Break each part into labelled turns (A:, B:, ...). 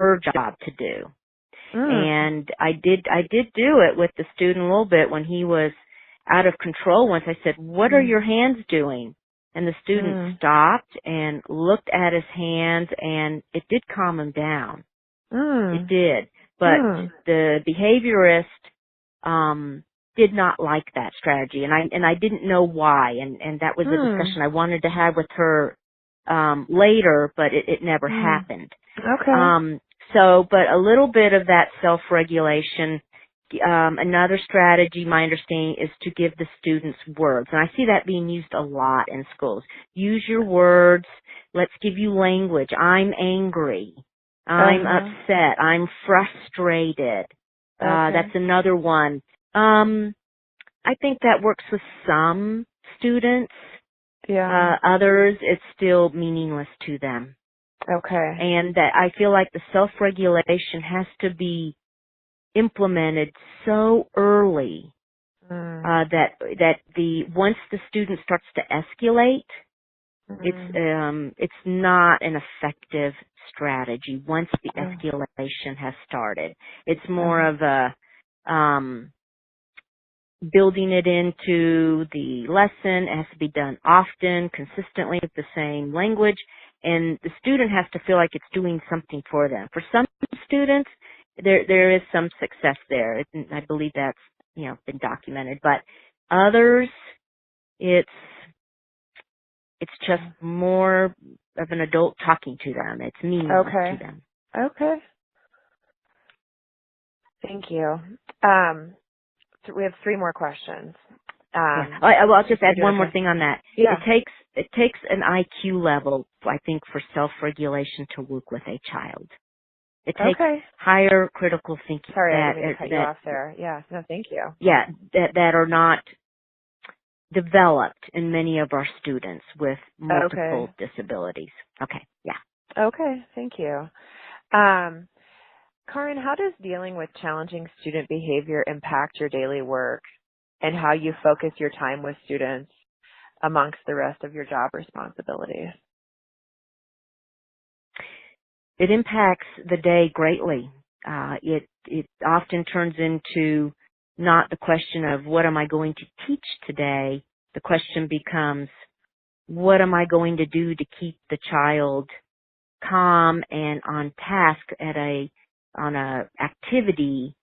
A: her job to do.
B: Mm.
A: And I did do it with the student a little bit when he was out of control once. I said, "What are your hands doing?" And the student stopped and looked at his hands, and it did calm him down. It did. But the behaviorist did not like that strategy, and I didn't know why, and that was a discussion I wanted to have with her later, but it never happened.
B: Okay.
A: But a little bit of that self-regulation. Another strategy, my understanding, is to give the students words. And I see that being used a lot in schools. Use your words. Let's give you language. I'm angry. I'm upset. I'm frustrated. That's another one. I think that works with some students.
B: Yeah.
A: Others, it's still meaningless to them.
B: Okay.
A: And that I feel like the self-regulation has to be implemented so early that once the student starts to escalate, it's not an effective strategy once the escalation has started. It's more of a building it into the lesson. It has to be done often, consistently with the same language, and the student has to feel like it's doing something for them. For some students, there is some success there. I believe that's, been documented. But others, it's just more of an adult talking to them. It's meaningless to them.
B: Okay. Thank you. So we have 3 more questions.
A: I'll just add one more thing on that.
B: Yeah.
A: It takes an IQ level, I think, for self-regulation to work with a child. It takes higher critical thinking.
B: Sorry, I didn't mean to cut you off there. Yeah, no, thank you.
A: Yeah, that are not developed in many of our students with multiple disabilities. Okay, yeah.
B: Okay, thank you. Karin, how does dealing with challenging student behavior impact your daily work and how you focus your time with students amongst the rest of your job responsibilities?
A: It impacts the day greatly. It often turns into not the question of what am I going to teach today. The question becomes, what am I going to do to keep the child calm and on task on a activity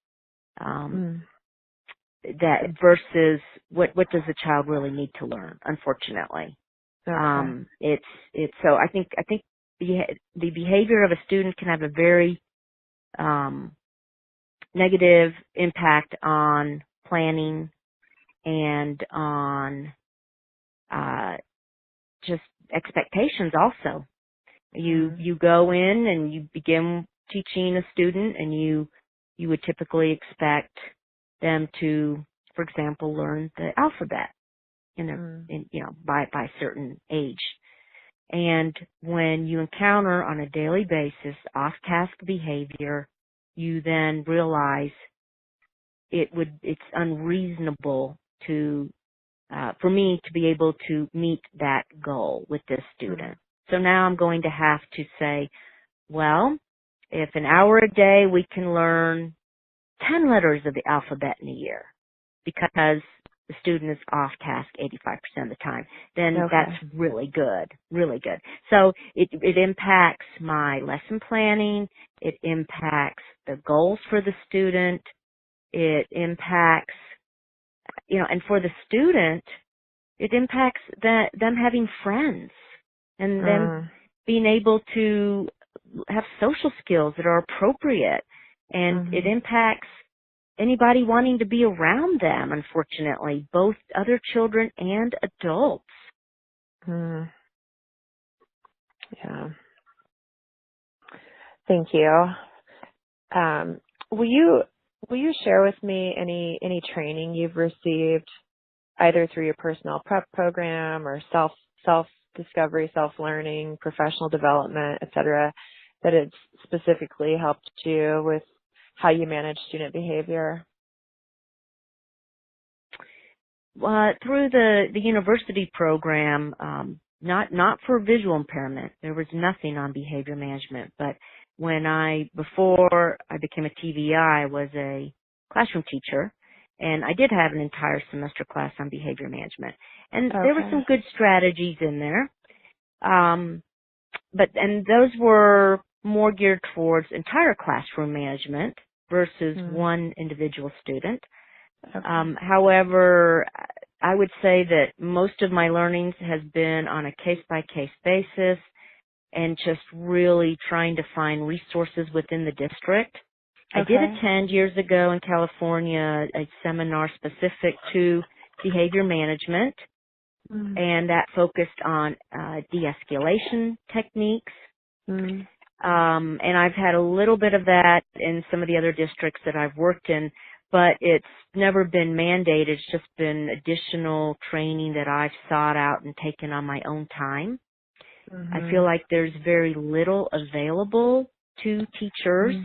A: that versus what does the child really need to learn, unfortunately. It's so I think the behavior of a student can have a very negative impact on planning and on just expectations also. You go in and you begin teaching a student, and you would typically expect them to, for example, learn the alphabet by a certain age. And when you encounter on a daily basis off-task behavior, you then realize it's unreasonable for me to be able to meet that goal with this student. So now I'm going to have to say, well, if an hour a day we can learn 10 letters of the alphabet in a year because the student is off task 85% of the time, then that's really good, really good. So it impacts my lesson planning. It impacts the goals for the student. It impacts, and for the student, it impacts them having friends and them being able to have social skills that are appropriate. And it impacts anybody wanting to be around them, unfortunately, both other children and adults.
B: Yeah. Thank you. Will you share with me any training you've received, either through your personal prep program or self-discovery, self-learning, professional development, et cetera, that it's specifically helped you with how you manage student behavior?
A: Through the university program, not for visual impairment. There was nothing on behavior management, but before I became a TVI, I was a classroom teacher, and I did have an entire semester class on behavior management. And there were
B: Okay.
A: some good strategies in there. And those were more geared towards entire classroom management versus one individual student.
B: Okay.
A: However, I would say that most of my learnings has been on a case-by-case basis and just really trying to find resources within the district. I did
B: Okay.
A: attend years ago in California a seminar specific to behavior management, and that focused on de-escalation techniques. And I've had a little bit of that in some of the other districts that I've worked in, but it's never been mandated. It's just been additional training that I've sought out and taken on my own time. I feel like there's very little available to teachers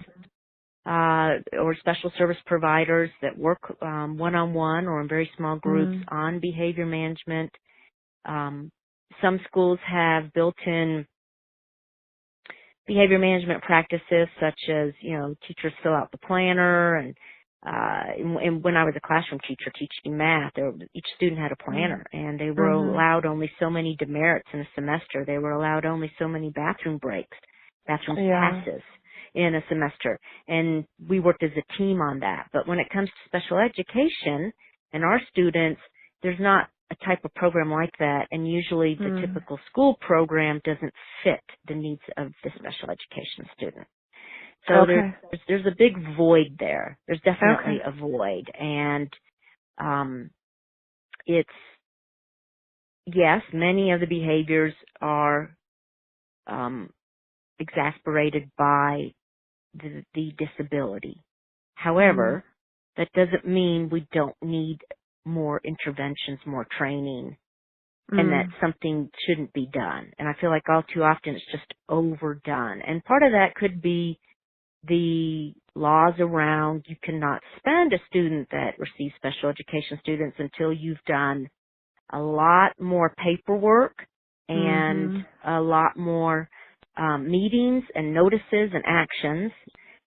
A: or special service providers that work one-on-one or in very small groups on behavior management. Some schools have built-in behavior management practices such as, teachers fill out the planner and when I was a classroom teacher teaching math, each student had a planner and they were allowed only so many demerits in a semester. They were allowed only so many bathroom breaks, bathroom passes in a semester. And we worked as a team on that. But when it comes to special education and our students, there's not a type of program like that, and usually the typical school program doesn't fit the needs of the special education student. So there's a big void there. There's definitely a void, and yes, many of the behaviors are exasperated by the disability. However, that doesn't mean we don't need more interventions, more training, and that something shouldn't be done. And I feel like all too often it's just overdone. And part of that could be the laws around you cannot suspend a student that receives special education students until you've done a lot more paperwork and a lot more meetings and notices and actions.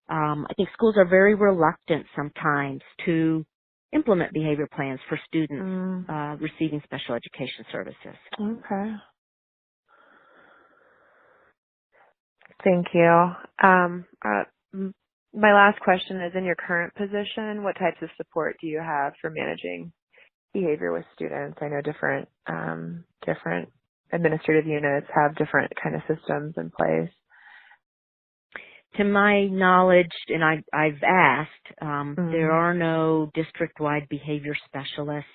A: I think schools are very reluctant sometimes to implement behavior plans for students receiving special education services.
B: Okay. Thank you. My last question is, in your current position, what types of support do you have for managing behavior with students? I know different administrative units have different kind of systems in place.
A: To my knowledge, and I've asked, there are no district-wide behavior specialists.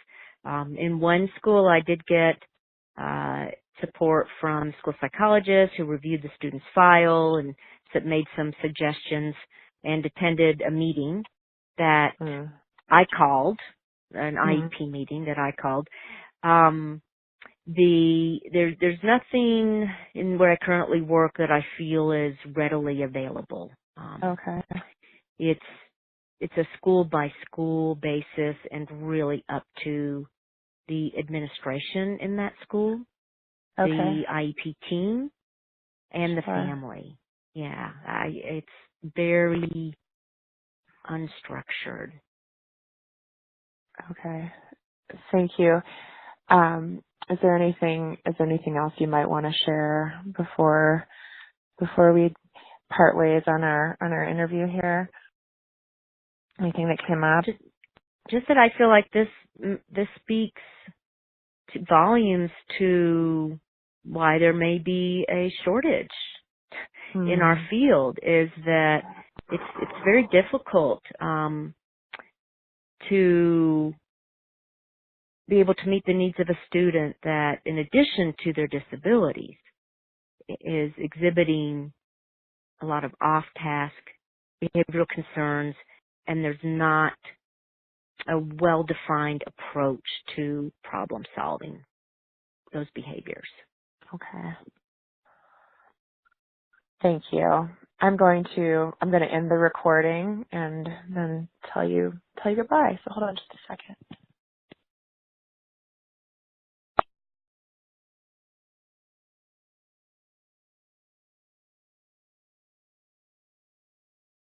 A: In one school, I did get support from school psychologists who reviewed the student's file and made some suggestions and attended a meeting that I called, an IEP meeting that I called. There's nothing in where I currently work that I feel is readily available. It's a school by school basis and really up to the administration in that school, the IEP team, and the family. Yeah, it's very unstructured.
B: Okay. Thank you. Is there anything else you might want to share before we part ways on our interview here? Anything that came up?
A: Just that I feel like this speaks volumes to why there may be a shortage in our field, is that it's very difficult to be able to meet the needs of a student that, in addition to their disabilities, is exhibiting a lot of off-task behavioral concerns, and there's not a well-defined approach to problem-solving those behaviors.
B: Okay. Thank you. I'm going to end the recording and then tell you goodbye. So hold on just a second.